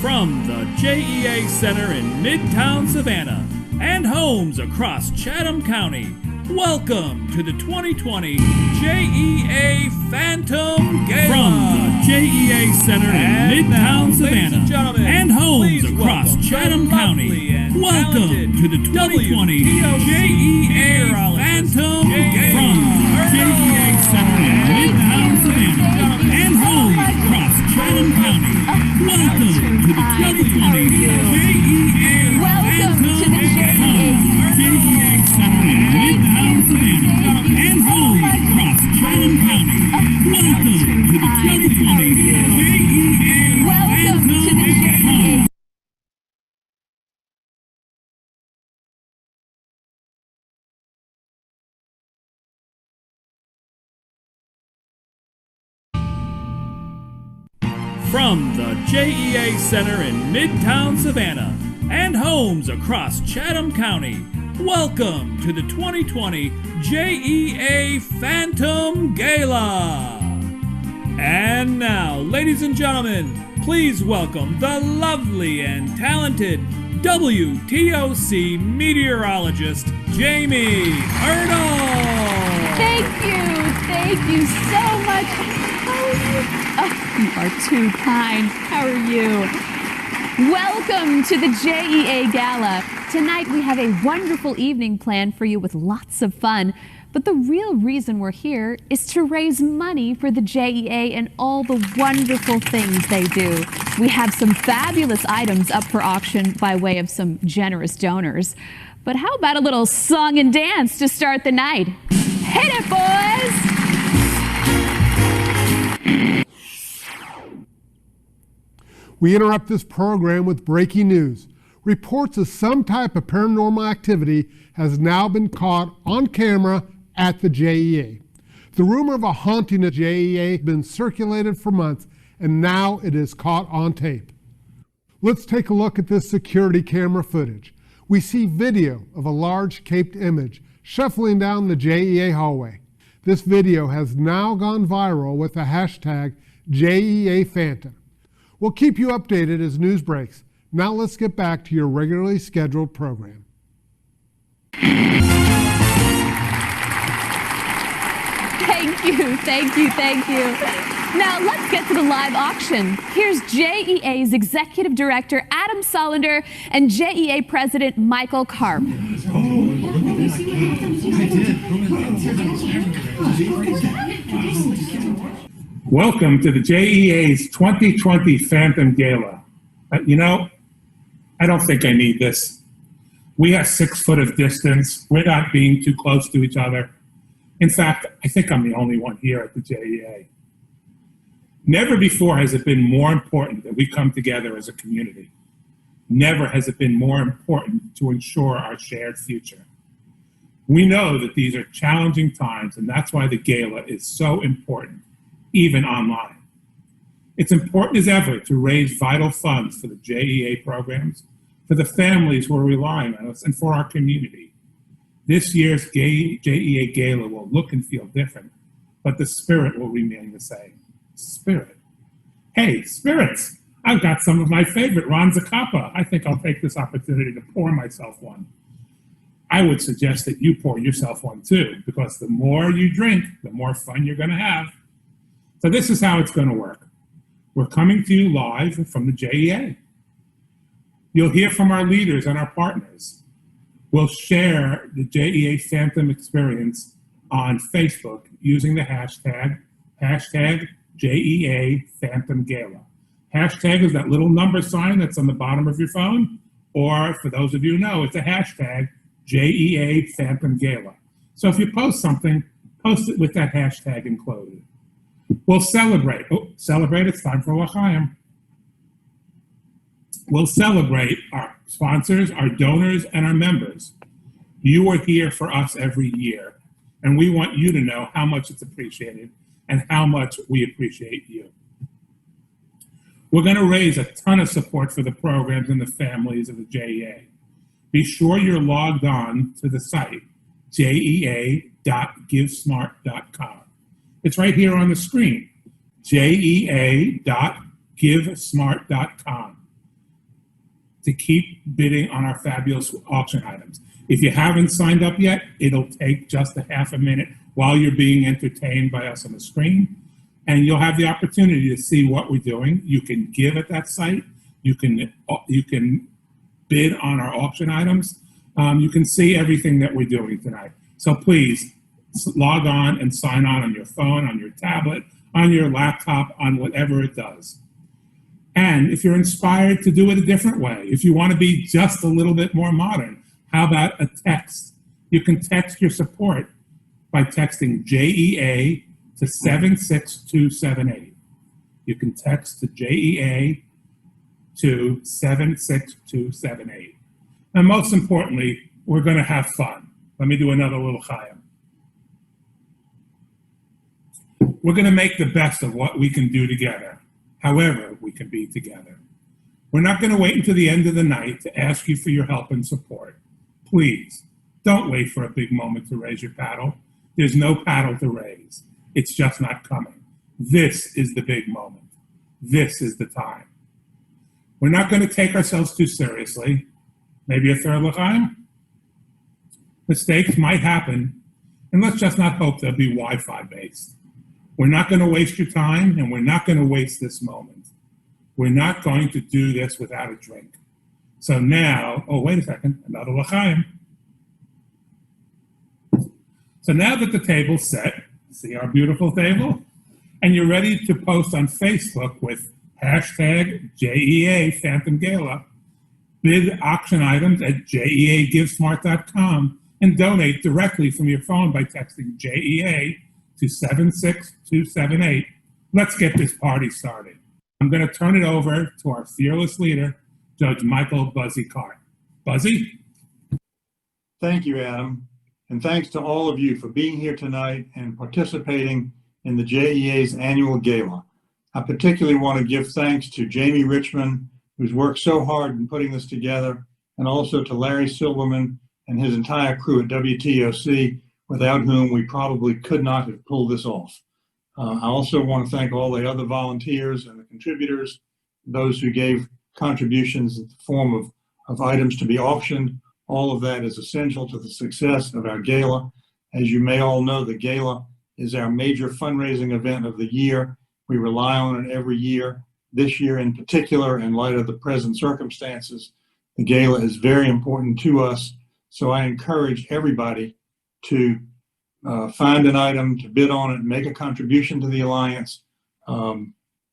From the JEA Center in Midtown Savannah and homes across Chatham County, welcome to the 2020 JEA Phantom Gala. From the JEA Center in Midtown Savannah and homes across Chatham County, welcome to the 2020 JEA Phantom Gala. From the JEA Center in Midtown Savannah and homes across Chatham County, welcome to the 2020 JEA Phantom JEA Center in Midtown Savannah and homes across Chatham County, welcome to the 2020 JEA Phantom Gala. From the JEA Center in Midtown Savannah and homes across Chatham County, welcome to the 2020 JEA Phantom Gala. And now, ladies and gentlemen, please welcome the lovely and talented WTOC meteorologist, Jamie Erdahl. Thank you so much. How are you? Oh, you are too kind. How are you? Welcome to the JEA Gala. Tonight we have a wonderful evening planned for you with lots of fun. But the real reason we're here is to raise money for the JEA and all the wonderful things they do. We have some fabulous items up for auction by way of some generous donors. But how about a little song and dance to start the night? Hit it, boys! We interrupt this program with breaking news. Reports of some type of paranormal activity has now been caught on camera at the JEA. The rumor of a haunting at JEA has been circulated for months, and now it is caught on tape. Let's take a look at this security camera footage. We see video of a large caped image shuffling down the JEA hallway. This video has now gone viral with the hashtag JEA Phantom. We'll keep you updated as news breaks. Now let's get back to your regularly scheduled program. Thank you. Now let's get to the live auction. Here's JEA's Executive Director Adam Sullender and JEA President Michael Karp. Welcome to the JEA's 2020 Phantom Gala. I don't think I need this. We have 6 foot of distance. We're not being too close to each other. In fact, I think I'm the only one here at the JEA. Never before has it been more important that we come together as a community. Never has it been more important to ensure our shared future. We know that these are challenging times, and that's why the gala is so important, even online. It's important as ever to raise vital funds for the JEA programs, for the families who are relying on us, and for our community. This year's JEA Gala will look and feel different, but the spirit will remain the same. Spirit. Hey, spirits! I've got some of my favorite Ron Zacapa. I think I'll take this opportunity to pour myself one. I would suggest that you pour yourself one too, because the more you drink, the more fun you're going to have. So this is how it's going to work. We're coming to you live from the JEA. You'll hear from our leaders and our partners. We'll share the JEA Phantom experience on Facebook using the hashtag JEA Phantom Gala. Hashtag is that little number sign that's on the bottom of your phone, or for those of you who know, it's a hashtag JEA Phantom Gala. So if you post something, post it with that hashtag included. We'll celebrate. Celebrate, it's time for L'chaim. We'll celebrate our sponsors, our donors, and our members. You are here for us every year, and we want you to know how much it's appreciated and how much we appreciate you. We're going to raise a ton of support for the programs and the families of the JEA. Be sure you're logged on to the site, jea.givesmart.com. It's right here on the screen, jea.givesmart.com. to keep bidding on our fabulous auction items. If you haven't signed up yet, it'll take just a half a minute while you're being entertained by us on the screen, and you'll have the opportunity to see what we're doing. You can give at that site. You can bid on our auction items. You can see everything that we're doing tonight. So please log on and sign on your phone, on your tablet, on your laptop, on whatever it does. And if you're inspired to do it a different way, if you want to be just a little bit more modern, how about a text? You can text your support by texting JEA to 76278. You can text to JEA to 76278. And most importantly, we're going to have fun. Let me do another little chayim. We're going to make the best of what we can do together, however we can be together. We're not going to wait until the end of the night to ask you for your help and support. Please, don't wait for a big moment to raise your paddle. There's no paddle to raise. It's just not coming. This is the big moment. This is the time. We're not going to take ourselves too seriously. Maybe a third l'chaim? Mistakes might happen, and let's just not hope they'll be Wi-Fi based. We're not going to waste your time, and we're not going to waste this moment. We're not going to do this without a drink. So now, oh, wait a second, another l'chaim. So now that the table's set, see our beautiful table? And you're ready to post on Facebook with hashtag JEA Phantom Gala, bid auction items at jeagivesmart.com, and donate directly from your phone by texting JEA to 76278. Let's get this party started. I'm going to turn it over to our fearless leader, Judge Michael Buzzy Cart. Buzzy? Thank you, Adam. And thanks to all of you for being here tonight and participating in the JEA's annual gala. I particularly want to give thanks to Jamie Richmond, who's worked so hard in putting this together, and also to Larry Silverman and his entire crew at WTOC, without whom we probably could not have pulled this off. I also want to thank all the other volunteers and the contributors, those who gave contributions in the form of items to be auctioned. All of that is essential to the success of our gala. As you may all know, the gala is our major fundraising event of the year. We rely on it every year. This year in particular, in light of the present circumstances, the gala is very important to us. So I encourage everybody to find an item, to bid on it, make a contribution to the Alliance,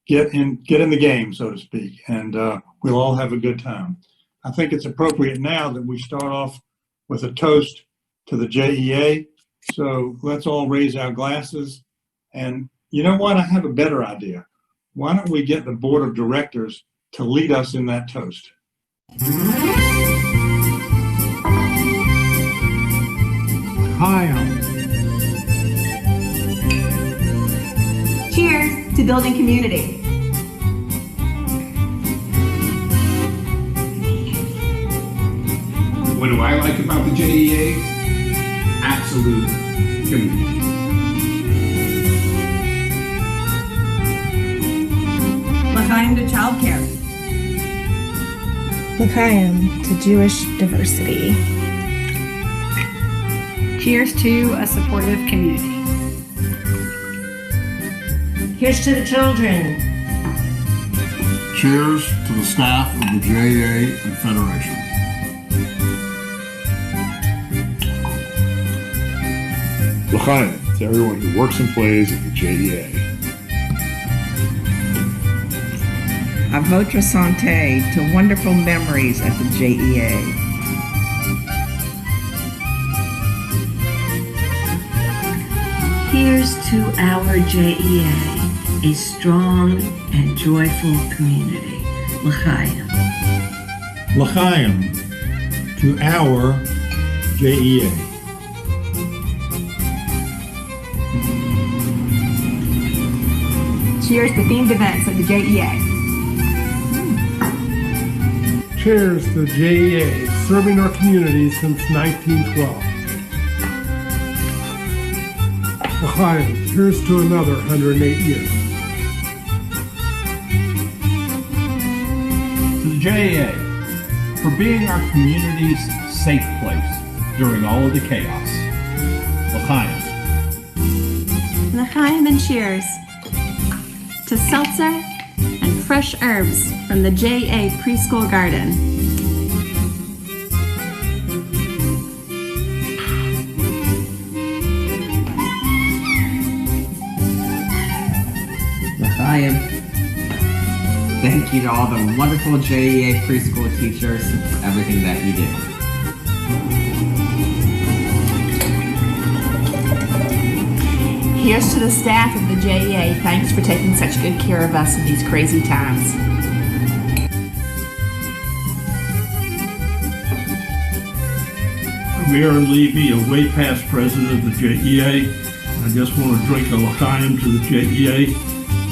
get in the game, so to speak, and we'll all have a good time. I think it's appropriate now that we start off with a toast to the JEA. So let's all raise our glasses. And you know what? I have a better idea. Why don't we get the board of directors to lead us in that toast? Hi. Cheers to building community. What do I like about the JEA? Absolute community. L'chaim to childcare. L'chaim to Jewish diversity. Cheers to a supportive community. Here's to the children. Cheers to the staff of the JEA and Federation. L'chaim to everyone who works and plays at the JEA. Avotra Sante to wonderful memories at the JEA. Here's to our JEA, a strong and joyful community. L'chaim. L'chaim to our JEA. Cheers to themed events of the JEA. Cheers to JEA, serving our community since 1912. L'chaim, here's to another 108 years. To the JEA, for being our community's safe place during all of the chaos. L'chaim. L'chaim and cheers to seltzer and fresh herbs from the JEA Preschool Garden. L'chaim. Thank you to all the wonderful JEA preschool teachers for everything that you do. Here's to the staff of the JEA. Thanks for taking such good care of us in these crazy times. I'm Aaron Levy, a way past president of the JEA. I just want to drink a l'chaim to the JEA.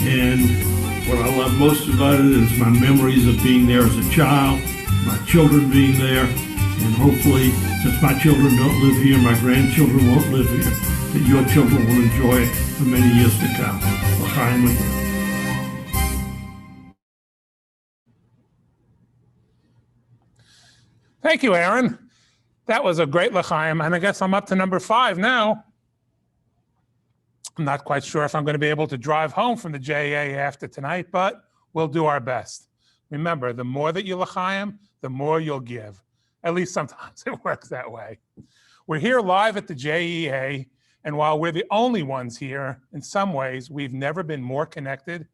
And what I love most about it is my memories of being there as a child, my children being there, and hopefully, since my children don't live here, my grandchildren won't live here, that your children will enjoy it for many years to come. L'chaim with you. Thank you, Aaron. That was a great l'chaim, and I guess I'm up to number 5 now. I'm not quite sure if I'm going to be able to drive home from the JEA after tonight, but we'll do our best. Remember, the more that you l'chaim, the more you'll give. At least sometimes it works that way. We're here live at the JEA, and while we're the only ones here, in some ways, we've never been more connected,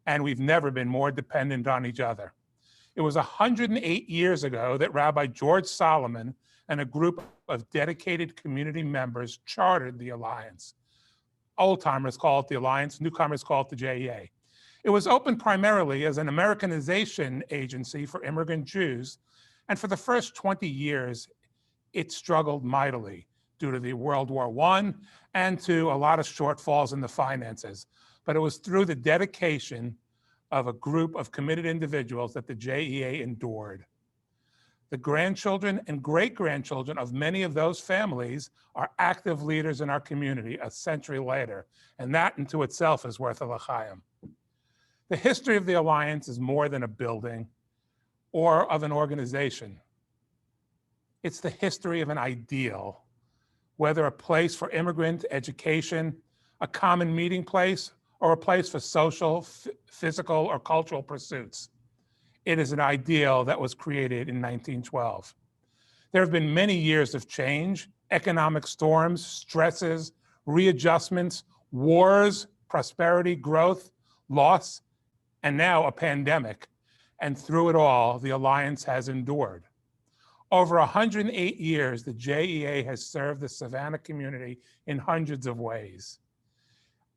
and we've never been more dependent on each other. It was 108 years ago that Rabbi George Solomon and a group of dedicated community members chartered the Alliance. Old-timers call it the Alliance, newcomers call it the JEA. It was opened primarily as an Americanization agency for immigrant Jews, and for the first 20 years, it struggled mightily due to the World War I and to a lot of shortfalls in the finances. But it was through the dedication of a group of committed individuals that the JEA endured. The grandchildren and great-grandchildren of many of those families are active leaders in our community a century later, and that into itself is worth a l'chaim. The history of the Alliance is more than a building or of an organization. It's the history of an ideal, whether a place for immigrant education, a common meeting place, or a place for social, physical, or cultural pursuits. It is an ideal that was created in 1912. There have been many years of change, economic storms, stresses, readjustments, wars, prosperity, growth, loss, and now a pandemic. And through it all, the Alliance has endured. Over 108 years, the JEA has served the Savannah community in hundreds of ways.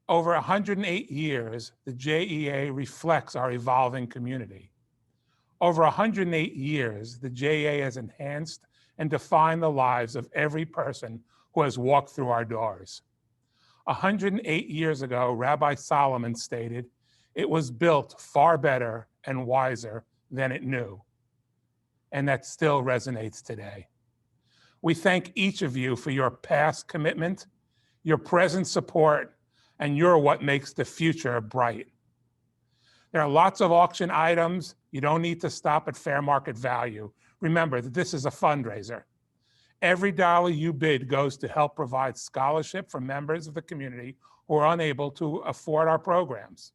Over 108 years, the JEA reflects our evolving community. Over 108 years, the JEA has enhanced and defined the lives of every person who has walked through our doors. 108 years ago, Rabbi Solomon stated, "It was built far better and wiser than it knew." And that still resonates today. We thank each of you for your past commitment, your present support, and you're what makes the future bright. There are lots of auction items. You don't need to stop at fair market value. Remember that this is a fundraiser. Every dollar you bid goes to help provide scholarship for members of the community who are unable to afford our programs.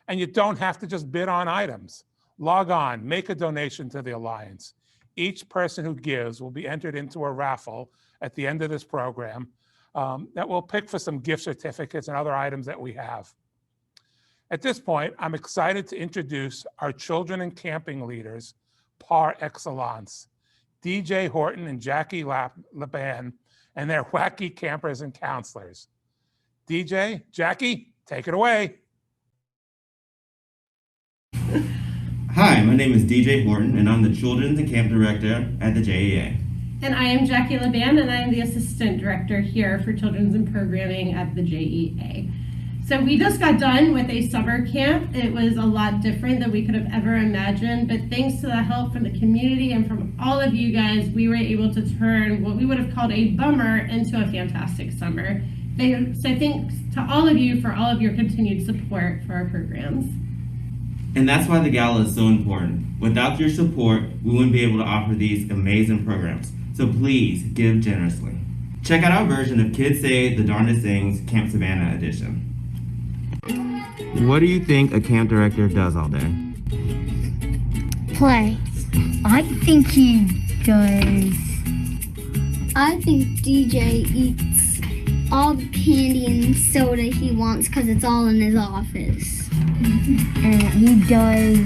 And you don't have to just bid on items. Log on, make a donation to the Alliance. Each person who gives will be entered into a raffle at the end of this program that will pick for some gift certificates and other items that we have. At this point, I'm excited to introduce our children and camping leaders par excellence, DJ Horton and Jackie Laban, and their wacky campers and counselors. DJ, Jackie, take it away. Hi, my name is DJ Horton, and I'm the Children's and Camp Director at the JEA. And I am Jackie Laban, and I'm the Assistant Director here for Children's and Programming at the JEA. So we just got done with a summer camp. It was a lot different than we could have ever imagined, but thanks to the help from the community and from all of you guys, we were able to turn what we would have called a bummer into a fantastic summer. So thanks to all of you for all of your continued support for our programs. And that's why the gala is so important. Without your support, we wouldn't be able to offer these amazing programs. So please give generously. Check out our version of Kids Say the Darndest Things Camp Savannah edition. What do you think a camp director does all day? Play. I think he does. I think DJ eats all the candy and soda he wants because it's all in his office. And he does.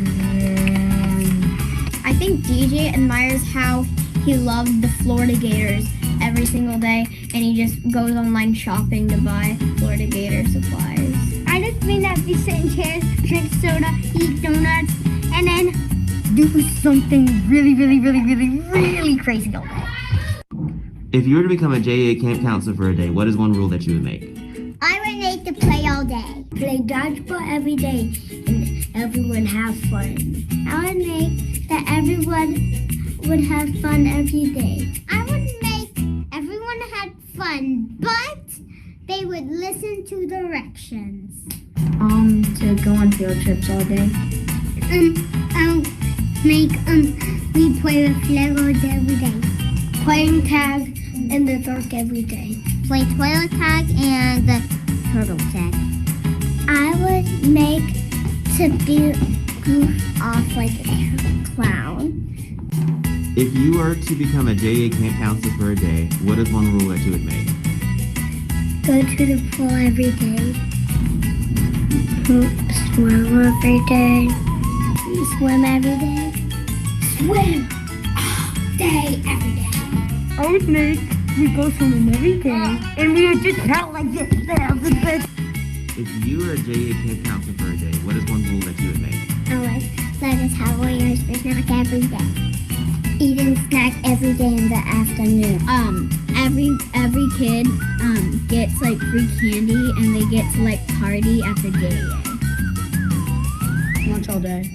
I think DJ admires how he loved the Florida Gators every single day, and he just goes online shopping to buy Florida Gator supplies. I just mean that we sit in chairs, drink soda, eat donuts, and then do something really crazy all day. If you were to become a JEA camp counselor for a day, what is one rule that you would make? I would make to play all day. Play dodgeball every day and everyone have fun. I would make that everyone would have fun every day. I would make everyone have fun, but they would listen to directions. To go on field trips all day. We play with Legos every day. Playing tag in the dark every day. Play toilet tag and the turtle tag. I would make to be goof off like a clown. If you were to become a JEA camp counselor for a day, what is one rule that you would make? Go to the pool every day. Swim every day. Swim every day. Swim all day, every day. I would make we go swimming every day, and we would just count like this. If you were a JEA camp counselor for a day, what is one rule that you would make? Let us have Warriors for snack every day. Eating snack every day in the afternoon. Every kid gets like free candy, and they get to like party at the JEA. Lunch all day.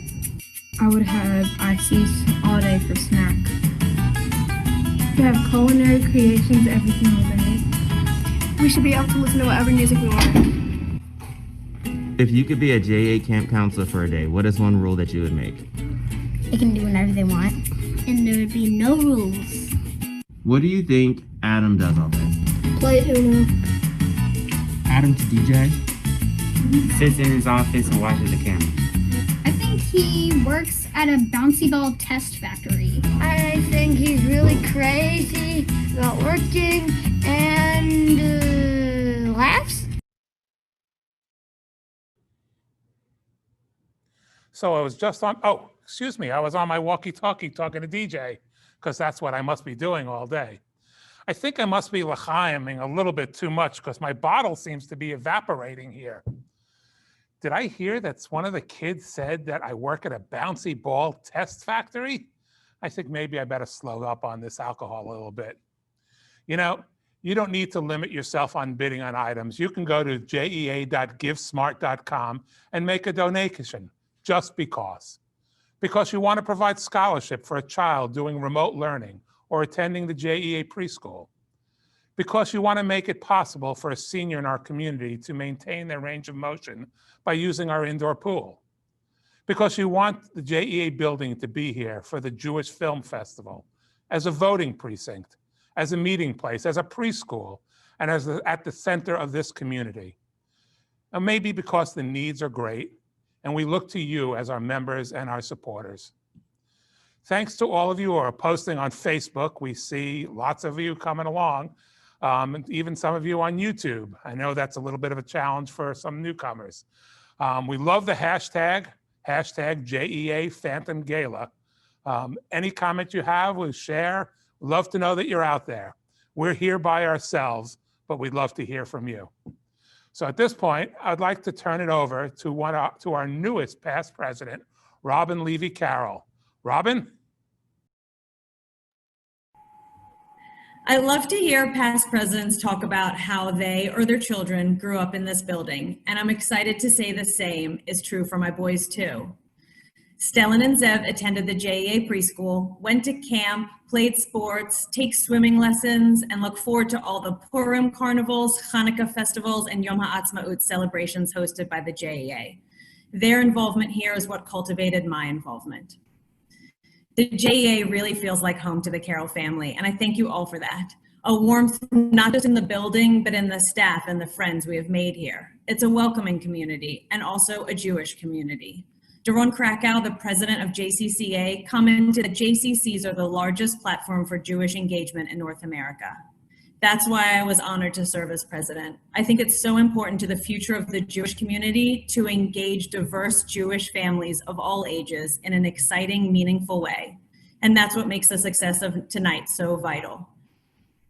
I would have ices all day for snack. We have culinary creations every single day. We should be able to listen to whatever music we want. If you could be a JEA camp counselor for a day, what is one rule that you would make? They can do whatever they want, and there would be no rules. What do you think Adam does all day? Play Uno. Adam to DJ? Sits in his office and watches the camera. I think he works at a bouncy ball test factory. I think he's really crazy about working and laughs. So I was just on, oh, excuse me, I was on my walkie-talkie talking to DJ, because that's what I must be doing all day. I think I must be l'chaiming a little bit too much because my bottle seems to be evaporating here. Did I hear that one of the kids said that I work at a bouncy ball test factory? I think maybe I better slow up on this alcohol a little bit. You know, you don't need to limit yourself on bidding on items. You can go to jea.givesmart.com and make a donation just because you want to provide scholarship for a child doing remote learning or attending the JEA preschool, because you want to make it possible for a senior in our community to maintain their range of motion by using our indoor pool, because you want the JEA building to be here for the Jewish Film Festival, as a voting precinct, as a meeting place, as a preschool, and as at the center of this community. And maybe because the needs are great, and we look to you as our members and our supporters. Thanks to all of you who are posting on Facebook. We see lots of you coming along, and even some of you on YouTube. I know that's a little bit of a challenge for some newcomers. We love the hashtag JEA Phantom Gala. Any comment you have, we'll share. We'd love to know that you're out there. We're here by ourselves, but we'd love to hear from you. So at this point, I'd like to turn it over to our newest past president, Robin Levy-Carroll. Robin? I love to hear past presidents talk about how they or their children grew up in this building, and I'm excited to say the same is true for my boys too. Stellan and Zev attended the JEA preschool, went to camp, played sports, take swimming lessons, and look forward to all the Purim carnivals, Hanukkah festivals, and Yom HaAtzmaut celebrations hosted by the JEA. Their involvement here is what cultivated my involvement. The JEA really feels like home to the Carroll family, and I thank you all for that. A warmth not just in the building, but in the staff and the friends we have made here. It's a welcoming community and also a Jewish community. Doron Krakow, the president of JCCA, commented that JCCs are the largest platform for Jewish engagement in North America. That's why I was honored to serve as president. I think it's so important to the future of the Jewish community to engage diverse Jewish families of all ages in an exciting, meaningful way. And that's what makes the success of tonight so vital.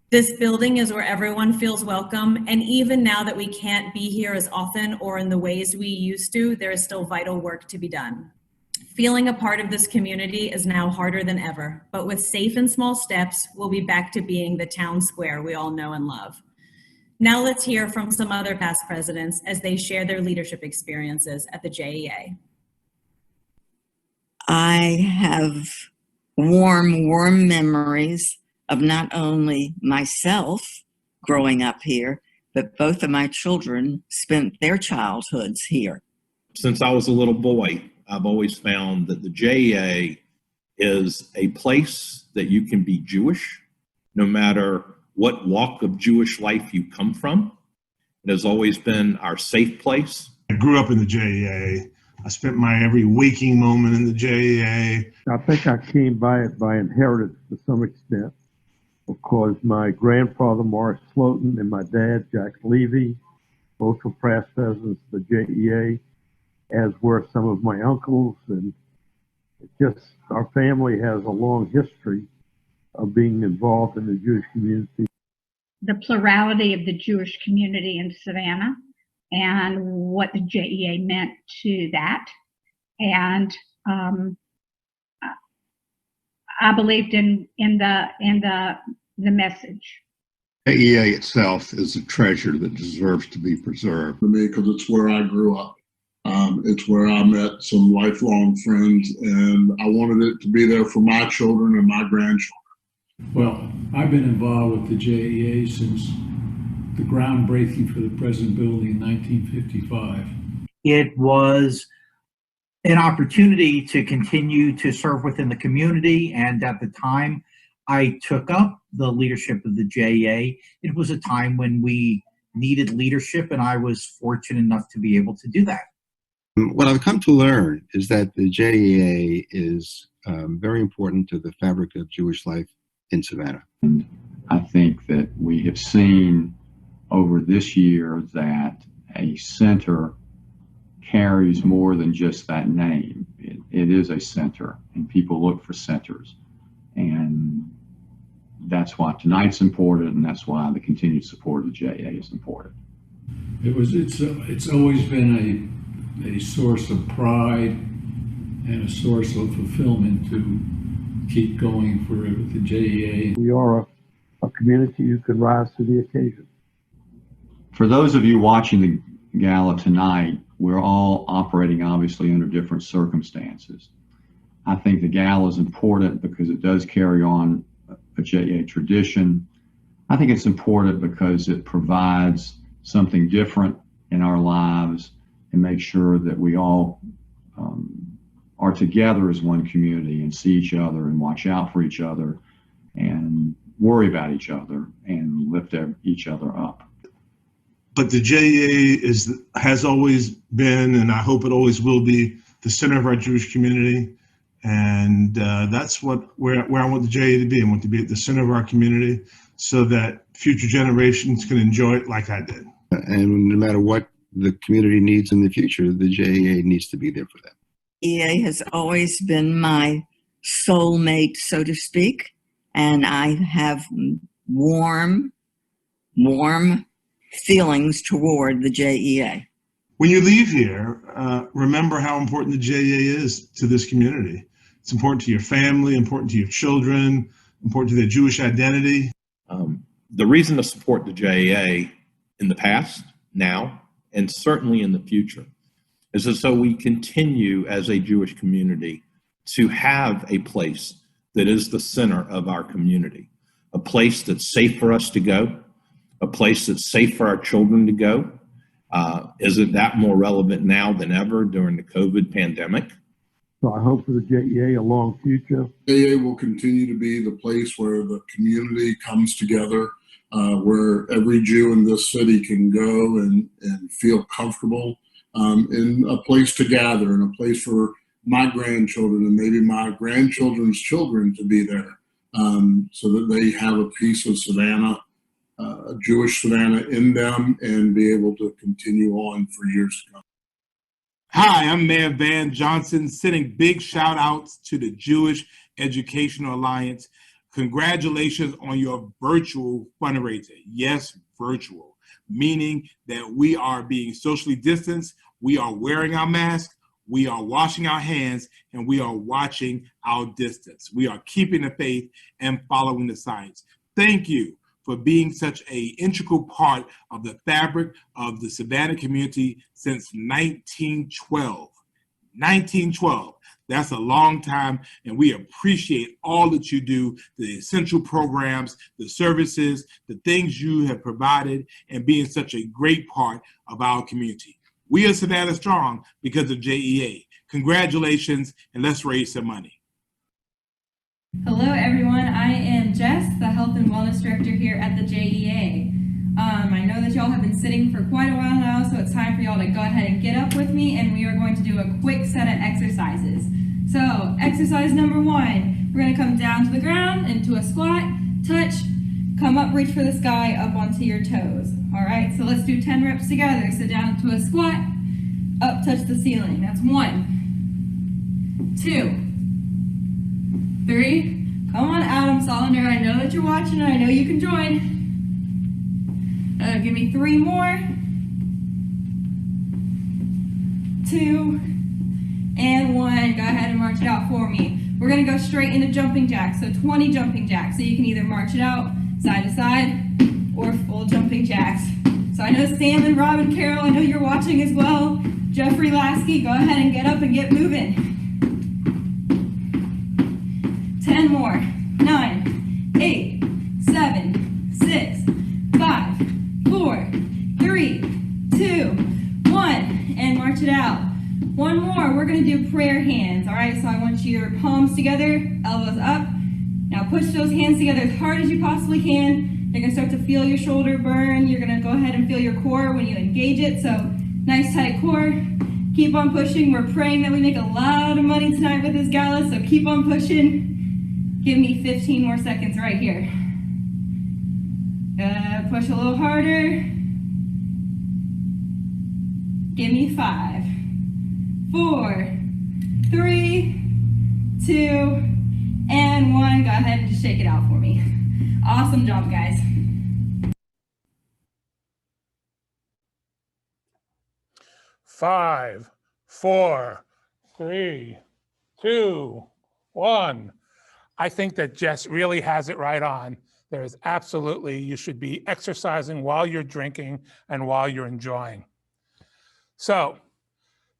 This building is where everyone feels welcome, and even now that we can't be here as often or in the ways we used to, there is still vital work to be done. Feeling a part of this community is now harder than ever, but with safe and small steps, we'll be back to being the town square we all know and love. Now let's hear from some other past presidents as they share their leadership experiences at the JEA. I have warm memories of not only myself growing up here, but both of my children spent their childhoods here. Since I was a little boy, I've always found that the JEA is a place that you can be Jewish, no matter what walk of Jewish life you come from. It has always been our safe place. I grew up in the JEA. I spent my every waking moment in the JEA. I think I came by it by inheritance to some extent, because my grandfather, Morris Slotin, and my dad, Jack Levy, both were past presidents of the JEA, as were some of my uncles. And it just, our family has a long history of being involved in the Jewish community. The plurality of the Jewish community in Savannah and what the JEA meant to that. And I believed in the message. JEA itself is a treasure that deserves to be preserved. For me, because it's where I grew up. It's where I met some lifelong friends, and I wanted it to be there for my children and my grandchildren. Well, I've been involved with the JEA since the groundbreaking for the present building in 1955. It was an opportunity to continue to serve within the community, and at the time I took up the leadership of the JEA, it was a time when we needed leadership, and I was fortunate enough to be able to do that. What I've come to learn is that the JEA is very important to the fabric of Jewish life in Savannah. I think that we have seen over this year that a center carries more than just that name. It is a center, and people look for centers. And that's why tonight's important, and that's why the continued support of the JEA is important. It's always been a source of pride and a source of fulfillment to keep going for the JEA. We are a community who can rise to the occasion. For those of you watching the gala tonight, we're all operating obviously under different circumstances. I think the gala is important because it does carry on a JEA tradition. I think it's important because it provides something different in our lives and make sure that we all are together as one community and see each other and watch out for each other and worry about each other and lift each other up. But the JEA has always been, and I hope it always will be, the center of our Jewish community. And that's where I want the JEA to be. I want to be at the center of our community so that future generations can enjoy it like I did. And no matter what the community needs in the future, the JEA needs to be there for them. JEA has always been my soulmate, so to speak, and I have warm feelings toward the JEA. When you leave here, remember how important the JEA is to this community. It's important to your family, important to your children, important to their Jewish identity. The reason to support the JEA in the past, now, and certainly in the future is that so we continue as a Jewish community to have a place that is the center of our community, a place that's safe for us to go, a place that's safe for our children to go, Isn't that more relevant now than ever during the COVID pandemic? So I hope for the JEA a long future. JEA will continue to be the place where the community comes together, where every Jew in this city can go and feel comfortable, in a place to gather, and a place for my grandchildren and maybe my grandchildren's children to be there, so that they have a piece of Savannah, Jewish Savannah in them, and be able to continue on for years to come. Hi, I'm Mayor Van Johnson, sending big shout outs to the Jewish Educational Alliance. Congratulations on your virtual fundraiser. Yes, virtual, meaning that we are being socially distanced, we are wearing our masks, we are washing our hands, and we are watching our distance. We are keeping the faith and following the science. Thank you for being such an integral part of the fabric of the Savannah community since 1912. 1912, that's a long time, and we appreciate all that you do, the essential programs, the services, the things you have provided, and being such a great part of our community. We are Savannah Strong because of JEA. Congratulations, and let's raise some money. Hello everyone, I am Jess, the Health and Wellness Director here at the JEA. I know that y'all have been sitting for quite a while now, so it's time for y'all to go ahead and get up with me, and we are going to do a quick set of exercises. So, exercise number 1, we're going to come down to the ground into a squat, touch, come up, reach for the sky, up onto your toes. Alright, so let's do 10 reps together. So down into a squat, up, touch the ceiling. That's 1, 2, 3, come on, Adam Solander, I know that you're watching and I know you can join. Give me 3 more. 2, and 1. Go ahead and march it out for me. We're gonna go straight into jumping jacks, so 20 jumping jacks. So you can either march it out side to side or full jumping jacks. So I know Sam and Rob and Carol, I know you're watching as well. Jeffrey Lasky, go ahead and get up and get moving. 10 more. 9, 8, 7, 6, 5, 4, 3, 2, 1, and march it out. 1 more. We're going to do prayer hands. All right, so I want your palms together, elbows up. Now push those hands together as hard as you possibly can. You're going to start to feel your shoulder burn. You're going to go ahead and feel your core when you engage it. So nice tight core. Keep on pushing. We're praying that we make a lot of money tonight with this gala, so keep on pushing. Give me 15 more seconds right here. Push a little harder. Give me 5, 4, 3, 2, and 1. Go ahead and just shake it out for me. Awesome job, guys. Five, 4, 3, 2, 1. I think that Jess really has it right on. There is absolutely, you should be exercising while you're drinking and while you're enjoying. So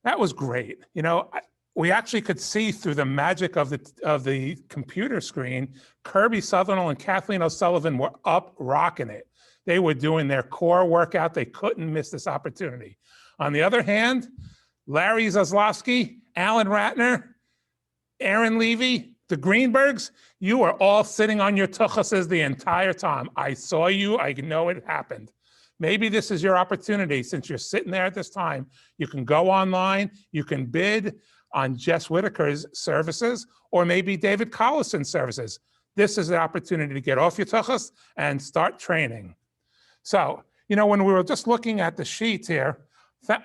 that was great. You know, we actually could see through the magic of the computer screen, Kirby Sutherland and Kathleen O'Sullivan were up rocking it. They were doing their core workout. They couldn't miss this opportunity. On the other hand, Larry Zaslowski, Alan Ratner, Aaron Levy, the Greenbergs, you were all sitting on your tuchuses the entire time. I saw you, I know it happened. Maybe this is your opportunity. Since you're sitting there at this time, you can go online, you can bid on Jess Whitaker's services, or maybe David Collison's services. This is the opportunity to get off your tuchus and start training. So, you know, when we were just looking at the sheets here,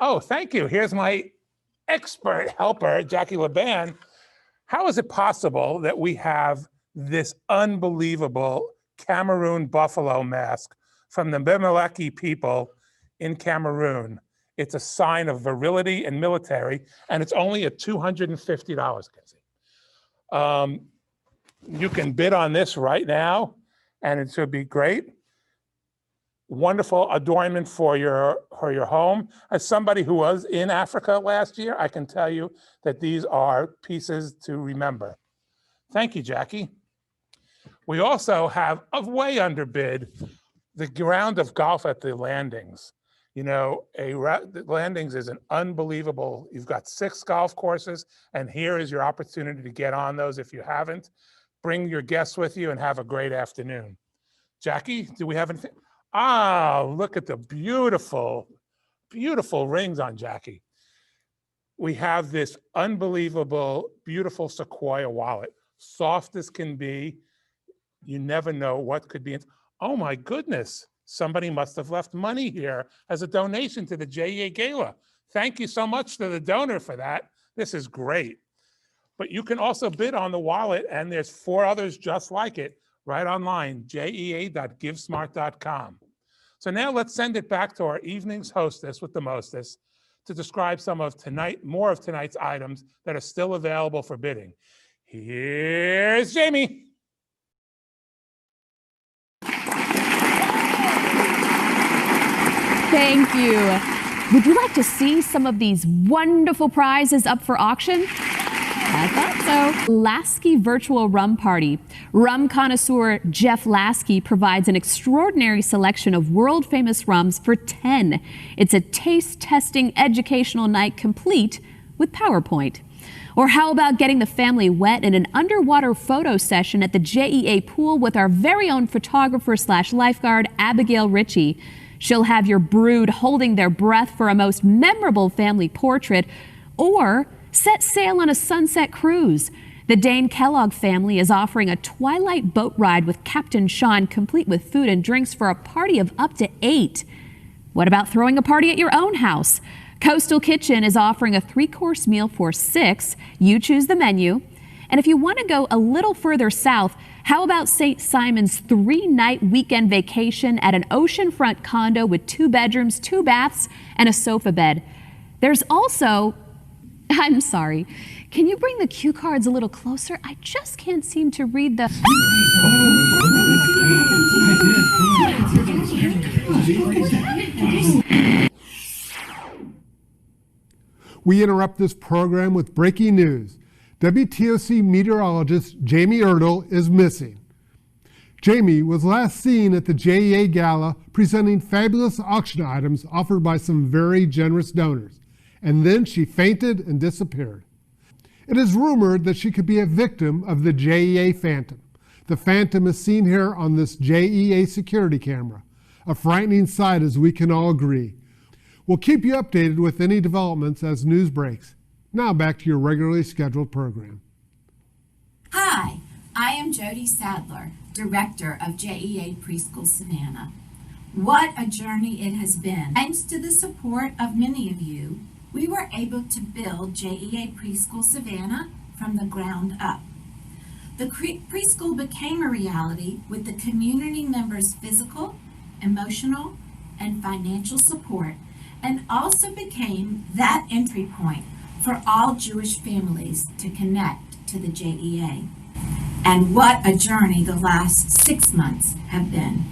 oh, thank you. Here's my expert helper, Jackie Laban. How is it possible that we have this unbelievable Cameroon buffalo mask from the Bemeleki people in Cameroon? It's a sign of virility and military, and it's only at $250, Kenzie. You can bid on this right now, and it should be great. Wonderful adornment for your home. As somebody who was in Africa last year, I can tell you that these are pieces to remember. Thank you, Jackie. We also have, way underbid, the round of golf at the landings. You know, the Landings is an unbelievable, you've got 6 golf courses, and here is your opportunity to get on those if you haven't. Bring your guests with you and have a great afternoon. Jackie, do we have anything? Ah, look at the beautiful, beautiful rings on Jackie. We have this unbelievable, beautiful Sequoia wallet, soft as can be. You never know what could be in. Oh my goodness, somebody must have left money here as a donation to the JEA Gala. Thank you so much to the donor for that. This is great. But you can also bid on the wallet, and there's 4 others just like it right online, jea.givesmart.com. So now let's send it back to our evening's hostess with the mostest to describe more of tonight's items that are still available for bidding. Here's Jamie. Thank you. Would you like to see some of these wonderful prizes up for auction? I thought so. Lasky Virtual Rum Party. Rum connoisseur Jeff Lasky provides an extraordinary selection of world-famous rums for 10. It's a taste-testing educational night complete with PowerPoint. Or how about getting the family wet in an underwater photo session at the JEA pool with our very own photographer/lifeguard, Abigail Ritchie. She'll have your brood holding their breath for a most memorable family portrait, or set sail on a sunset cruise. The Dane Kellogg family is offering a twilight boat ride with Captain Sean, complete with food and drinks for a party of up to 8. What about throwing a party at your own house? Coastal Kitchen is offering a 3-course meal for 6. You choose the menu. And if you want to go a little further south, how about St. Simon's 3-night weekend vacation at an oceanfront condo with 2 bedrooms, 2 baths, and a sofa bed? There's also, I'm sorry, can you bring the cue cards a little closer? I just can't seem to read the... We interrupt this program with breaking news. WTOC meteorologist Jamie Erdl is missing. Jamie was last seen at the JEA Gala presenting fabulous auction items offered by some very generous donors, and then she fainted and disappeared. It is rumored that she could be a victim of the JEA Phantom. The Phantom is seen here on this JEA security camera, a frightening sight as we can all agree. We'll keep you updated with any developments as news breaks. Now back to your regularly scheduled program. Hi, I am Jody Sadler, Director of JEA Preschool Savannah. What a journey it has been. Thanks to the support of many of you, we were able to build JEA Preschool Savannah from the ground up. The preschool became a reality with the community members' physical, emotional, and financial support, and also became that entry point for all Jewish families to connect to the JEA. And what a journey the last 6 months have been.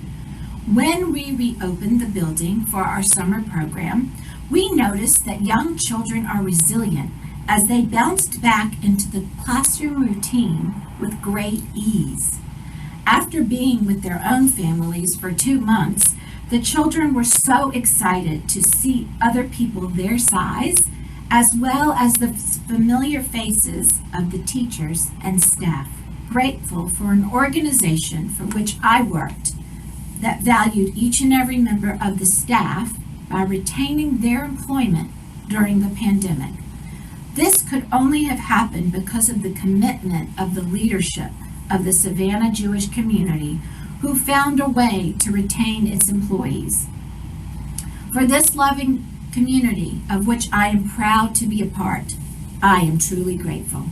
When we reopened the building for our summer program, we noticed that young children are resilient as they bounced back into the classroom routine with great ease. After being with their own families for 2 months, the children were so excited to see other people their size, as well as the familiar faces of the teachers and staff. Grateful for an organization for which I worked that valued each and every member of the staff by retaining their employment during the pandemic. This could only have happened because of the commitment of the leadership of the Savannah Jewish community, who found a way to retain its employees. For this loving community, of which I am proud to be a part, I am truly grateful.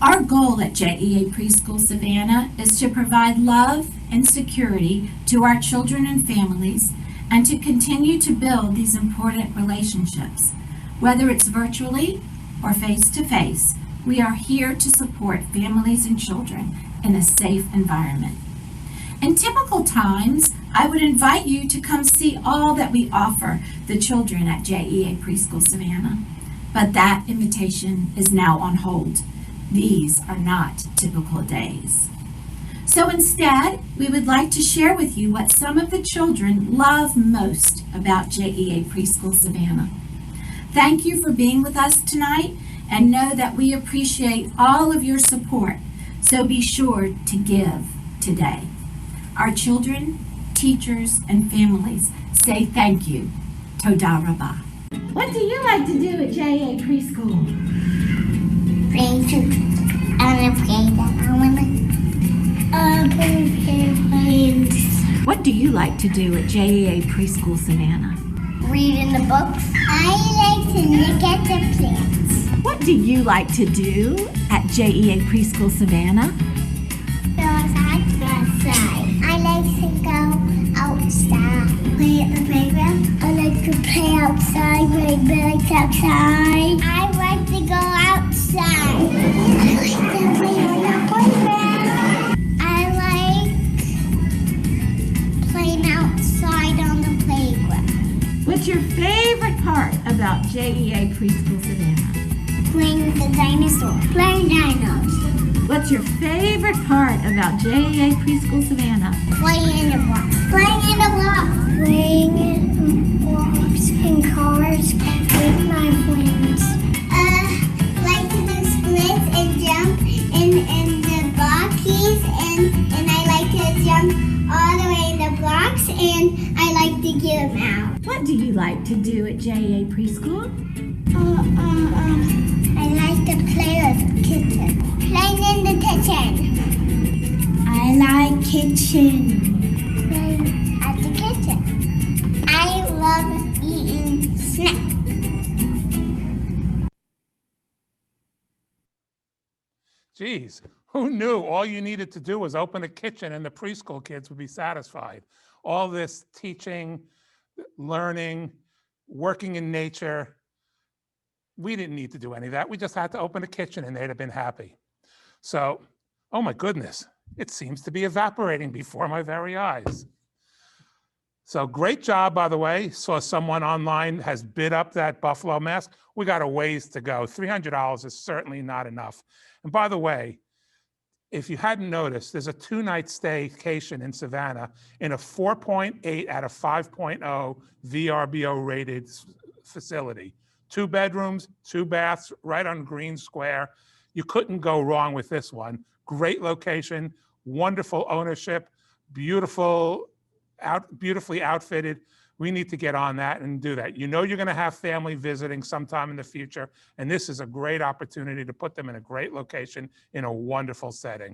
Our goal at JEA Preschool Savannah is to provide love and security to our children and families, and to continue to build these important relationships. Whether it's virtually or face-to-face, we are here to support families and children in a safe environment. In typical times, I would invite you to come see all that we offer the children at JEA Preschool Savannah, but that invitation is now on hold. These are not typical days. So instead, we would like to share with you what some of the children love most about JEA Preschool Savannah. Thank you for being with us tonight, and know that we appreciate all of your support, so be sure to give today. Our children, teachers, and families say thank you. Toda Rabah. What do you like to do at JEA Preschool? Play What do you like to do at JEA Preschool Savannah? Reading the books. I like to look at the plants. What do you like to do at JEA Preschool Savannah? I like to go outside. Play at the playground. I like to play outside, ride bikes outside. I like to go outside. I like to play on the playground. I like playing outside on the playground. What's your favorite part about JEA Preschool Savannah? Playing with the dinosaurs. Playing dinos. What's your favorite part about JEA Preschool Savannah? Playing in the blocks. Playing in the blocks. Playing in blocks and cars with my friends. Like to do splits and jump in the blockies, and I like to jump all the way in the blocks, and I like to get them out. What do you like to do at JEA Preschool? I like to play with kittens. Playing in the kitchen. I like kitchen. Playing at the kitchen. I love eating snacks. Geez, who knew all you needed to do was open a kitchen and the preschool kids would be satisfied? All this teaching, learning, working in nature. We didn't need to do any of that. We just had to open a kitchen and they'd have been happy. So, oh my goodness, it seems to be evaporating before my very eyes. So great job, by the way. Saw someone online has bid up that buffalo mask. We got a ways to go. $300 is certainly not enough. And by the way, if you hadn't noticed, there's a 2-night staycation in Savannah in a 4.8 out of 5.0 VRBO rated facility. 2 bedrooms, 2 baths, right on Green Square. You couldn't go wrong with this one. Great location, wonderful ownership, beautifully outfitted. We need to get on that and do that. You know you're going to have family visiting sometime in the future, and this is a great opportunity to put them in a great location in a wonderful setting.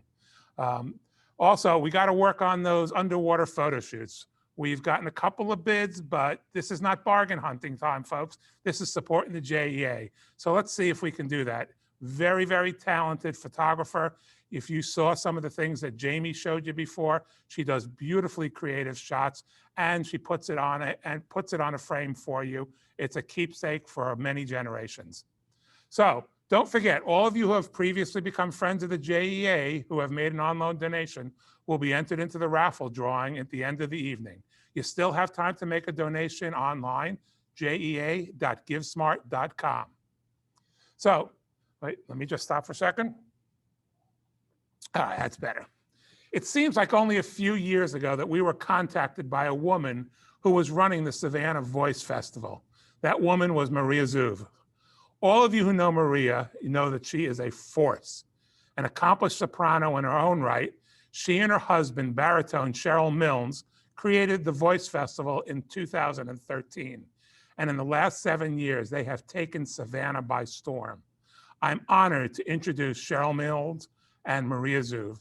Also, we got to work on those underwater photo shoots. We've gotten a couple of bids, but this is not bargain hunting time, folks. This is supporting the JEA. So let's see if we can do that. Very, very talented photographer. If you saw some of the things that Jamie showed you before, she does beautifully creative shots, and she puts it on a frame for you. It's a keepsake for many generations. So don't forget, all of you who have previously become friends of the JEA who have made an online donation will be entered into the raffle drawing at the end of the evening. You still have time to make a donation online, jea.givesmart.com. So, wait, let me just stop for a second. All right, that's better. It seems like only a few years ago that we were contacted by a woman who was running the Savannah Voice Festival. That woman was Maria Zuv. All of you who know Maria, you know that she is a force, an accomplished soprano in her own right. She and her husband, baritone Cheryl Milnes, created the Voice Festival in 2013. And in the last 7 years, they have taken Savannah by storm. I'm honored to introduce Cheryl Milnes and Maria Zuv.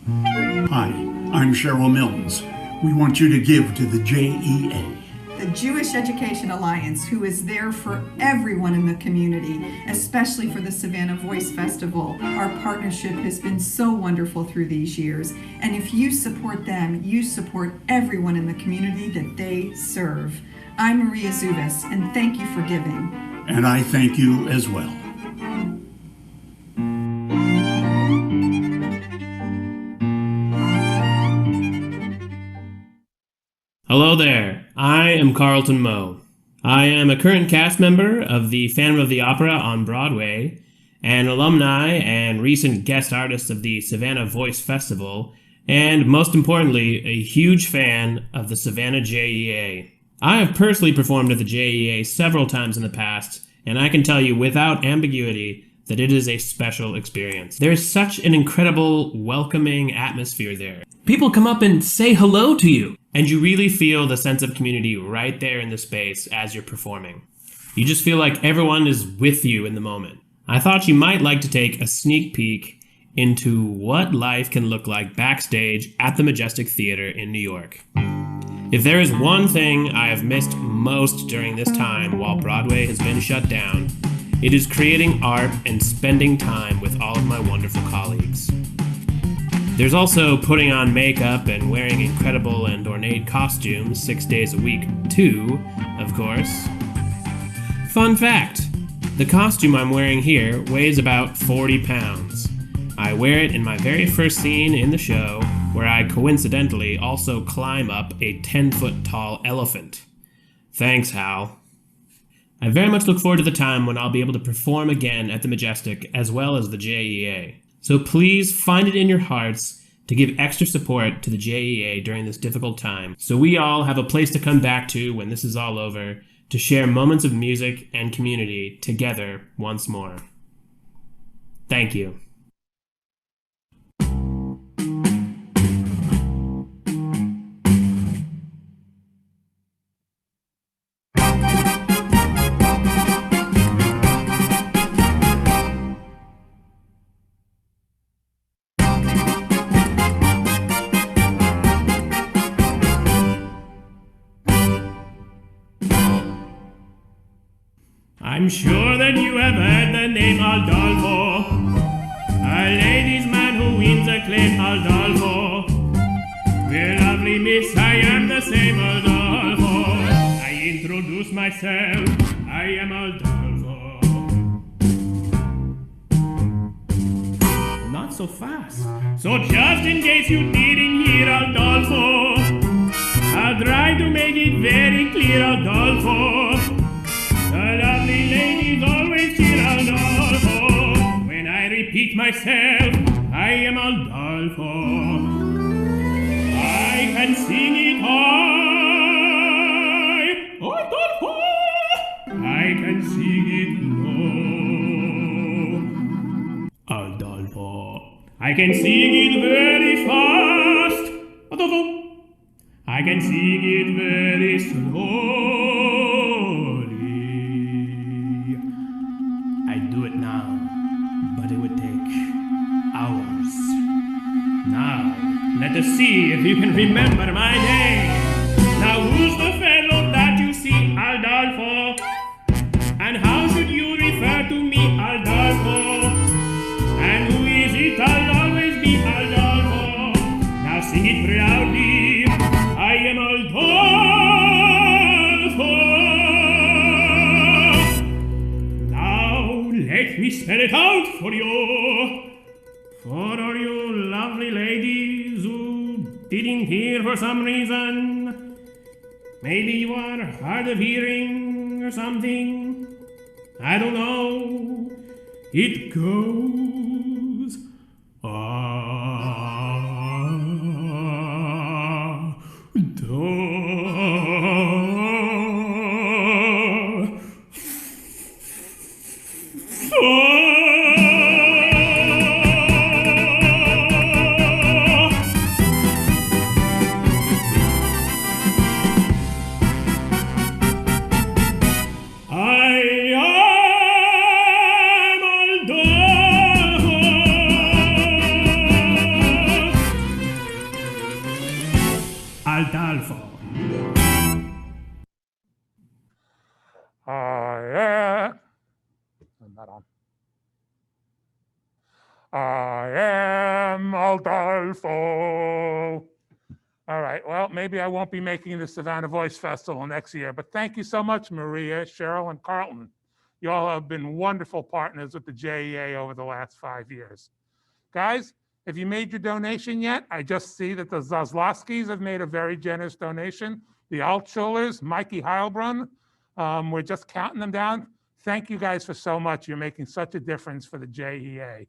Hi, I'm Cheryl Milnes. We want you to give to the JEA. The Jewish Education Alliance, who is there for everyone in the community, especially for the Savannah Voice Festival. Our partnership has been so wonderful through these years. And if you support them, you support everyone in the community that they serve. I'm Maria Zuvis, and thank you for giving. And I thank you as well. Hello there, I am Carlton Moe. I am a current cast member of the Phantom of the Opera on Broadway, an alumni and recent guest artist of the Savannah Voice Festival, and most importantly, a huge fan of the Savannah JEA. I have personally performed at the JEA several times in the past, and I can tell you without ambiguity that it is a special experience. There is such an incredible, welcoming atmosphere there. People come up and say hello to you, and you really feel the sense of community right there in the space as you're performing. You just feel like everyone is with you in the moment. I thought you might like to take a sneak peek into what life can look like backstage at the Majestic Theater in New York. If there is one thing I have missed most during this time while Broadway has been shut down, it is creating art and spending time with all of my wonderful colleagues. There's also putting on makeup and wearing incredible and ornate costumes 6 days a week, too, of course. Fun fact, the costume I'm wearing here weighs about 40 pounds. I wear it in my very first scene in the show, where I coincidentally also climb up a 10-foot tall elephant. Thanks, Hal. I very much look forward to the time when I'll be able to perform again at the Majestic as well as the JEA. So please find it in your hearts to give extra support to the JEA during this difficult time, so we all have a place to come back to when this is all over, to share moments of music and community together once more. Thank you. I'm sure that you have heard the name Aldolfo, a ladies' man who wins acclaim, Aldolfo. Dear lovely miss, I am the same Aldolfo. I introduce myself, I am Aldolfo. Not so fast. So just in case you didn't hear Aldolfo, I'll try to make it very clear, Aldolfo. The lovely ladies always cheer Aldolfo. When I repeat myself, I am Aldolfo. I can sing it high, Aldolfo. I can sing it low, Aldolfo. I can sing it very fast, Aldolfo. I can sing it very slow. But it would take hours. Now, let us see if you can remember my name. Now, who's the fellow that you see, Aldolfo? And how should you refer to me, Aldolfo? And who is it? I'll always be Aldolfo. Now sing it proudly. I am Aldolfo. Let me spell it out for you. For all you lovely ladies who didn't hear for some reason, maybe you are hard of hearing or something, I don't know, it goes I am Aldolfo. All right, well, maybe I won't be making the Savannah Voice Festival next year, but thank you so much, Maria, Cheryl, and Carlton. You all have been wonderful partners with the JEA over the last 5 years. Guys, if you made your donation yet, I just see that the Zaslowskis have made a very generous donation. The Altschulers, Mikey Heilbrunn, we're just counting them down. Thank you guys for so much. You're making such a difference for the JEA.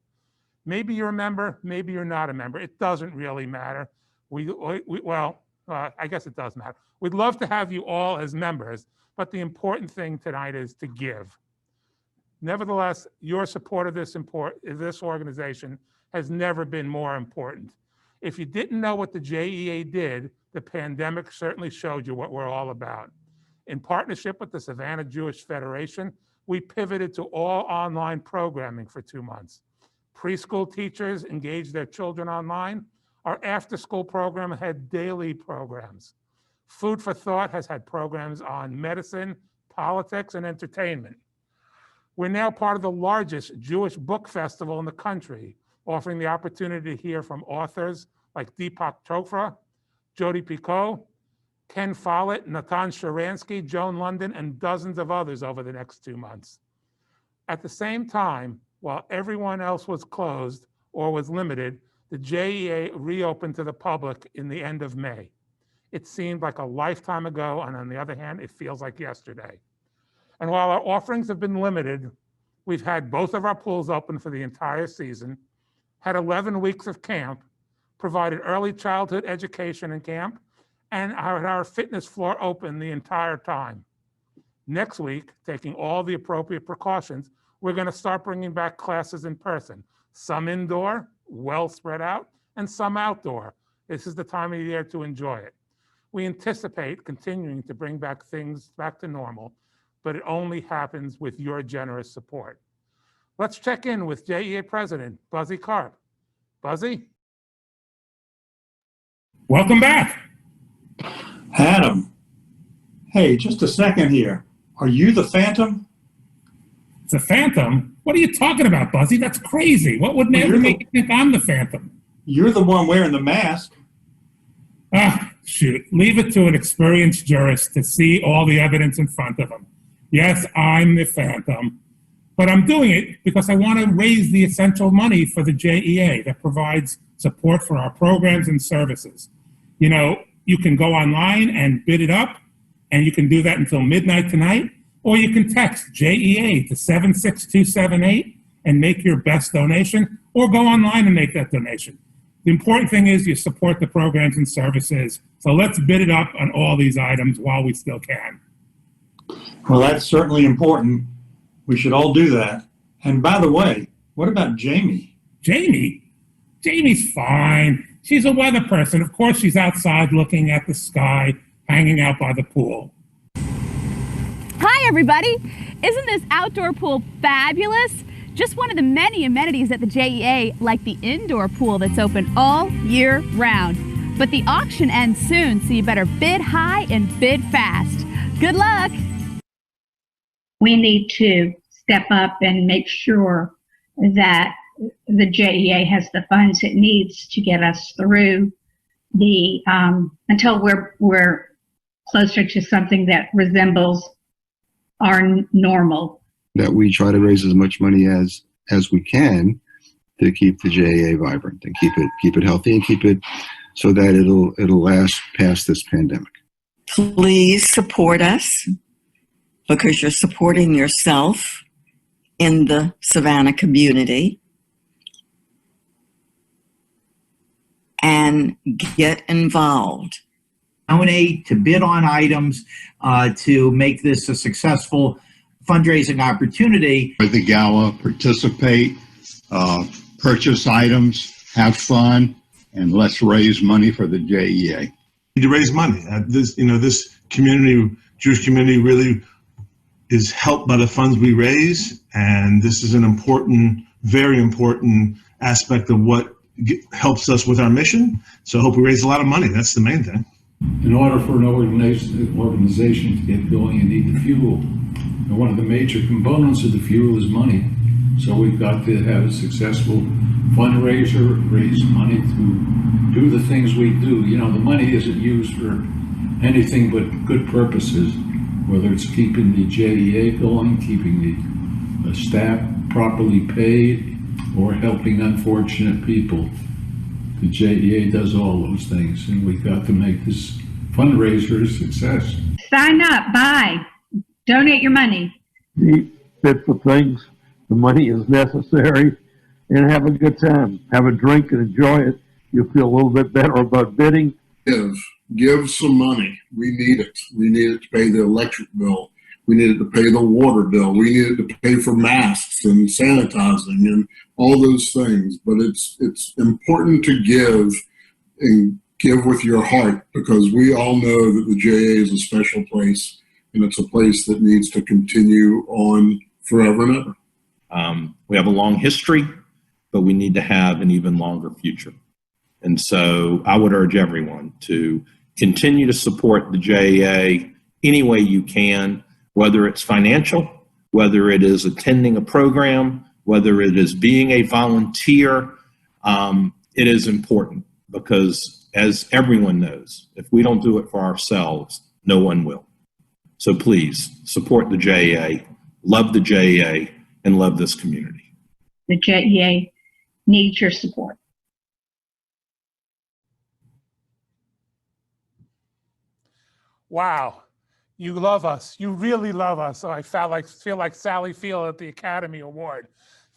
Maybe you're a member, maybe you're not a member. It doesn't really matter. I guess it does matter. We'd love to have you all as members, but the important thing tonight is to give. Nevertheless, your support of this organization has never been more important. If you didn't know what the JEA did, the pandemic certainly showed you what we're all about. In partnership with the Savannah Jewish Federation, we pivoted to all online programming for 2 months. Preschool teachers engaged their children online. Our after-school program had daily programs. Food for Thought has had programs on medicine, politics, and entertainment. We're now part of the largest Jewish book festival in the country, offering the opportunity to hear from authors like Deepak Chopra, Jodi Picoult, Ken Follett, Natan Sharansky, Joan London, and dozens of others over the next 2 months. At the same time, while everyone else was closed or was limited, the JEA reopened to the public in the end of May. It seemed like a lifetime ago, and on the other hand, it feels like yesterday. And while our offerings have been limited, we've had both of our pools open for the entire season, had 11 weeks of camp, provided early childhood education in camp, and our fitness floor open the entire time. Next week, taking all the appropriate precautions, we're going to start bringing back classes in person, some indoor, well spread out, and some outdoor. This is the time of year to enjoy it. We anticipate continuing to bring back things back to normal, but it only happens with your generous support. Let's check in with JEA President Buzzy Karp. Buzzy? Welcome back. Adam, hey, just a second here. Are you the Phantom? It's a Phantom? What are you talking about, Buzzy? That's crazy. What would make you think I'm the Phantom? You're the one wearing the mask. Ah, shoot. Leave it to an experienced jurist to see all the evidence in front of him. Yes, I'm the Phantom, but I'm doing it because I want to raise the essential money for the JEA that provides support for our programs and services. You know, you can go online and bid it up, and you can do that until midnight tonight, or you can text JEA to 76278 and make your best donation, or go online and make that donation. The important thing is you support the programs and services, so let's bid it up on all these items while we still can. Well, that's certainly important. We should all do that. And by the way, what about Jamie? Jamie? Jamie's fine. She's a weather person. Of course, she's outside looking at the sky, hanging out by the pool. Hi, everybody. Isn't this outdoor pool fabulous? Just one of the many amenities at the JEA, like the indoor pool that's open all year round. But the auction ends soon, so you better bid high and bid fast. Good luck. We need to step up and make sure that the JEA has the funds it needs to get us through the until we're closer to something that resembles our normal. That we try to raise as much money as we can to keep the JEA vibrant and keep it healthy and keep it so that it'll last past this pandemic. Please support us because you're supporting yourself in the Savannah community. And get involved. Donate, to bid on items, to make this a successful fundraising opportunity. At the gala, participate, purchase items, have fun, and let's raise money for the JEA. We need to raise money. This community, Jewish community, really is helped by the funds we raise, and this is an important, very important aspect of what helps us with our mission. So I hope we raise a lot of money. That's the main thing. In order for an organization to get going, you need the fuel. And one of the major components of the fuel is money. So we've got to have a successful fundraiser, raise money to do the things we do. You know, the money isn't used for anything but good purposes, whether it's keeping the JEA going, keeping the staff properly paid, or helping unfortunate people. The JEA does all those things, and we've got to make this fundraiser a success. Sign up, buy, donate your money. The fit for things. The money is necessary, and have a good time. Have a drink and enjoy it. You'll feel a little bit better about bidding. Give some money. We need it. We need it to pay the electric bill. We need it to pay the water bill. We need it to pay for masks and sanitizing and all those things. But it's important to give, and give with your heart, because we all know that the JA is a special place, and it's a place that needs to continue on forever and ever. We have a long history, but we need to have an even longer future. And so I would urge everyone to continue to support the JEA any way you can, whether it's financial, whether it is attending a program, whether it is being a volunteer. It is important because, as everyone knows, if we don't do it for ourselves, no one will. So please support the JEA, love the JEA, and love this community. The JEA needs your support. Wow, you love us. You really love us. So I feel like Sally Field at the Academy Award.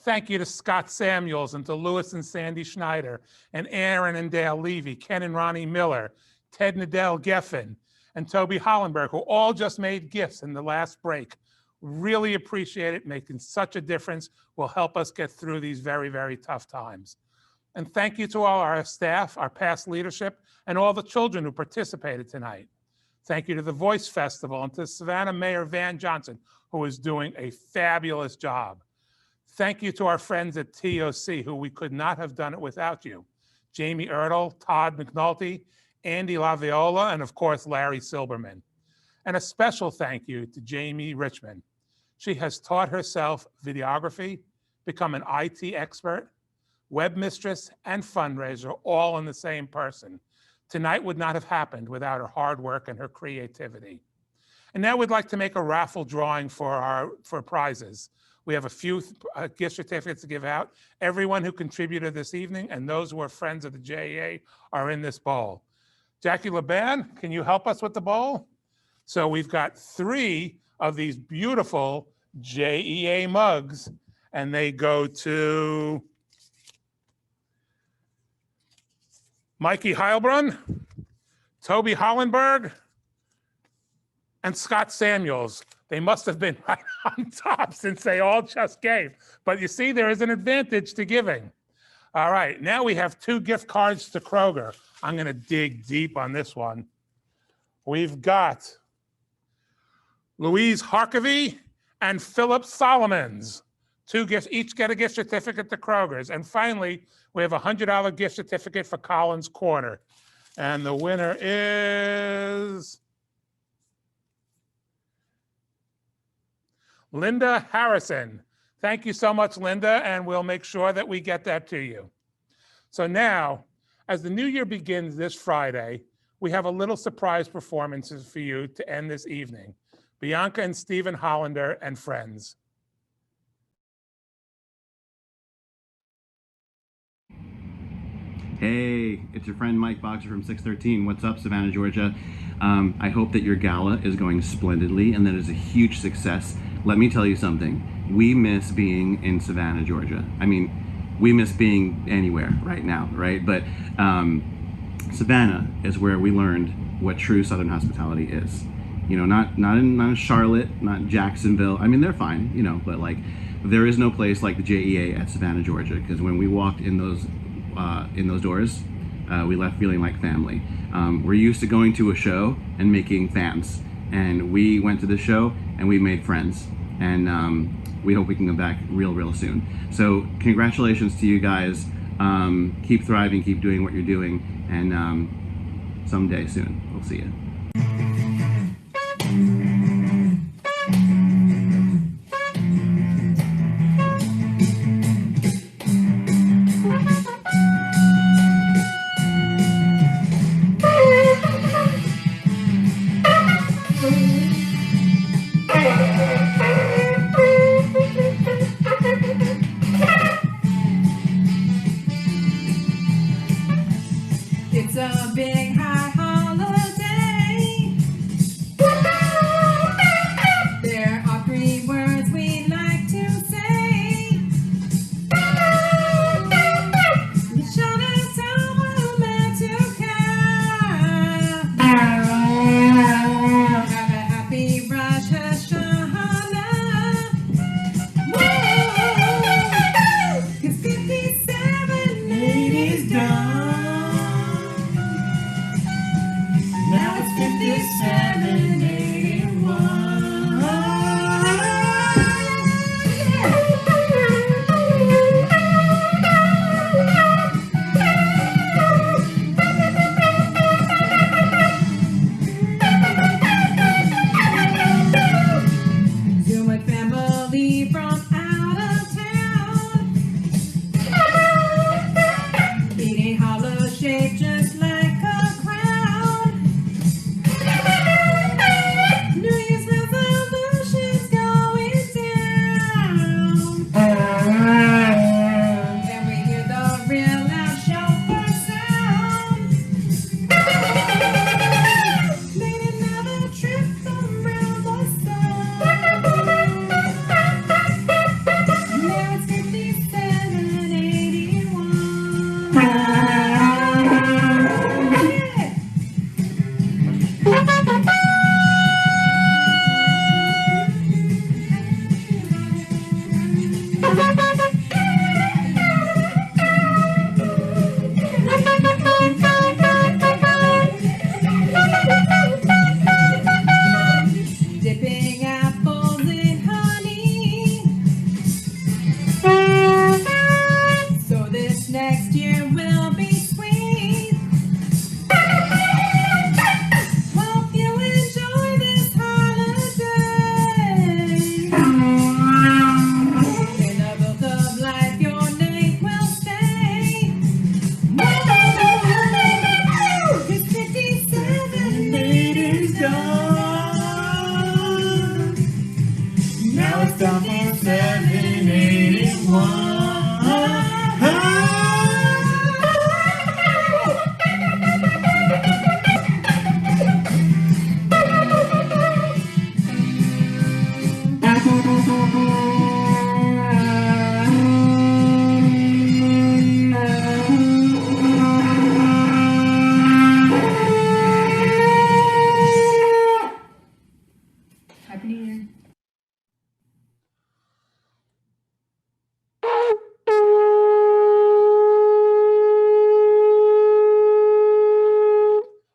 Thank you to Scott Samuels and to Louis and Sandy Schneider and Aaron and Dale Levy, Ken and Ronnie Miller, Ted and Adele Geffen, and Toby Hollenberg, who all just made gifts in the last break. Really appreciate it. Making such a difference will help us get through these very, very tough times. And thank you to all our staff, our past leadership, and all the children who participated tonight. Thank you to the Voice Festival and to Savannah Mayor Van Johnson, who is doing a fabulous job. Thank you to our friends at TOC, who we could not have done it without you. Jamie Ertl, Todd McNulty, Andy Laviola, and of course, Larry Silberman. And a special thank you to Jamie Richmond. She has taught herself videography, become an IT expert, web mistress, and fundraiser, all in the same person. Tonight would not have happened without her hard work and her creativity. And now we'd like to make a raffle drawing for prizes. We have a few gift certificates to give out. Everyone who contributed this evening and those who are friends of the JEA are in this bowl. Jackie LeBan, can you help us with the bowl? So we've got 3 of these beautiful JEA mugs, and they go to Mikey Heilbrunn, Toby Hollenberg, and Scott Samuels. They must have been right on top since they all just gave. But you see, there is an advantage to giving. All right, now we have 2 gift cards to Kroger. I'm gonna dig deep on this one. We've got Louise Harkavy and Philip Solomons. 2 gifts, each get a gift certificate to Kroger's. And finally, we have a $100 gift certificate for Collins Corner. And the winner is Linda Harrison. Thank you so much, Linda, and we'll make sure that we get that to you. So now, as the new year begins this Friday, we have a little surprise performances for you to end this evening. Bianca and Stephen Hollander and friends. Hey, it's your friend Mike Boxer from 613. What's up, Savannah, Georgia? I hope that your gala is going splendidly and that it's a huge success. Let me tell you something. We miss being in Savannah, Georgia. I mean, we miss being anywhere right now, right? But Savannah is where we learned what true Southern hospitality is. You know, not in Charlotte, not Jacksonville. I mean, they're fine, you know, but like, there is no place like the JEA at Savannah, Georgia, because when we walked in those doors, we left feeling like family. We're used to going to a show and making fans, and we went to the show and we made friends, and we hope we can come back real soon. So congratulations to you guys. Keep thriving, keep doing what you're doing, and someday soon we'll see you. It's a big high holiday. There are 3 words we like Zoom with family from out of town. Eating hollow shape just like a crown. New Year's resolutions going down. And we hear the real loud chauffeur sound. Made another trip around the sun. Now it's 5781. Dipping apples in honey. So this next year will be sweet. Hope you enjoy this holiday. In the book of life, your name will stay. Cause 57 is done. Now it's time for 781. Happy New Year.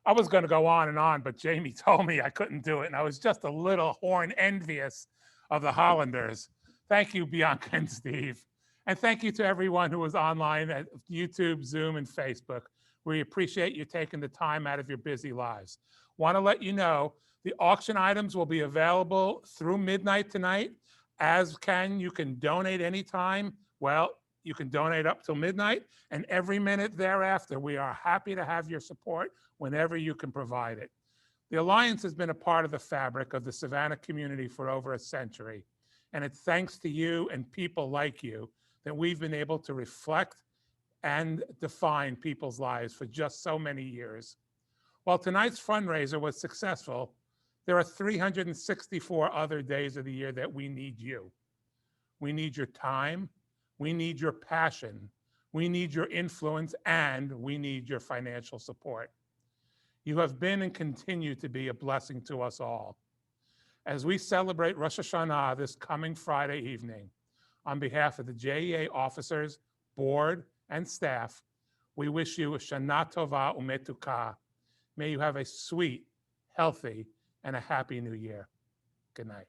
I was going to go on and on, but Jamie told me I couldn't do it. And I was just a little horn envious of the Hollanders. Thank you, Bianca and Steve. And thank you to everyone who was online at YouTube, Zoom, and Facebook. We appreciate you taking the time out of your busy lives. Want to let you know the auction items will be available through midnight tonight. You can donate anytime. Well, you can donate up till midnight, and every minute thereafter. We are happy to have your support whenever you can provide it. The Alliance has been a part of the fabric of the Savannah community for over a century, and it's thanks to you and people like you that we've been able to reflect and define people's lives for just so many years. While tonight's fundraiser was successful, there are 364 other days of the year that we need you. We need your time, we need your passion, we need your influence, and we need your financial support. You have been and continue to be a blessing to us all. As we celebrate Rosh Hashanah this coming Friday evening, on behalf of the JEA officers, board, and staff, we wish you a Shana Tova Umetuka. May you have a sweet, healthy, and a happy new year. Good night.